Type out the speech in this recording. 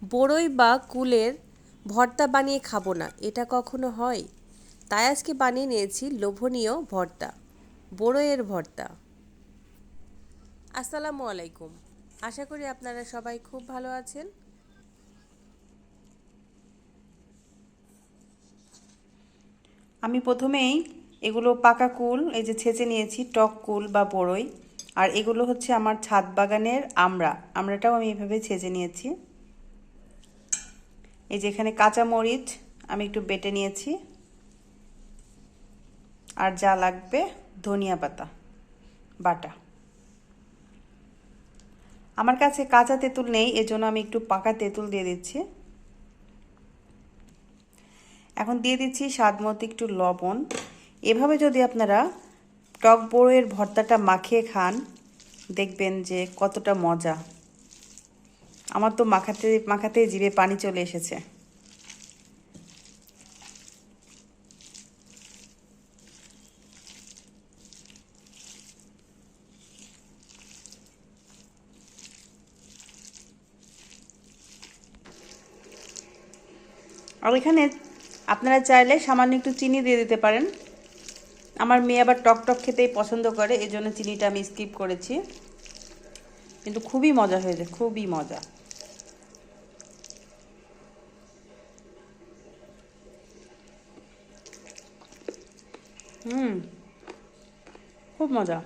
বড়ই বা কুলের ভর্তা বানিয়ে খাবো না, এটা কখনো হয়? তাই আজকে বানিয়ে নিয়েছি লোভনীয় ভর্তা, বড়ইয়ের ভর্তা। আসসালামু আলাইকুম। আশা করি আপনারা সবাই খুব ভালো আছেন। আমি প্রথমেই এগুলো পাকা কুল এই যে ছেঁচে নিয়েছি, টক কুল বা বড়ই। আর এগুলো হচ্ছে আমার ছাদ বাগানের আমড়াটাও আমি এভাবে ছেঁচে নিয়েছি। এই যে এখানে কাঁচা মরিচ আমি একটু বেটে নিয়েছি। আর যা লাগবে ধনিয়া পাতা বাটা। আমার কাছে কাঁচা তেঁতুল নেই, এজন্য আমি একটু পাকা তেঁতুল দিয়ে দিচ্ছি। এখন দিয়ে দিচ্ছি স্বাদ মতো একটু লবণ। এভাবে যদি আপনারা টক বড়ইয়ের ভর্তাটা মাখিয়ে খান, দেখবেন যে কতটা মজা। আমার তো মাখাতে মাখাতে জিভে পানি চলে এসেছে। আর এখানে আপনারা চাইলে সামান্য একটু চিনি দিয়ে দিতে পারেন। আমার মেয়ে আবার টক টক খেতেই পছন্দ করে, এই জন্য চিনিটা আমি স্কিপ করেছি। কিন্তু খুবই মজা হয়েছে, খুবই মজা। খুব মজা।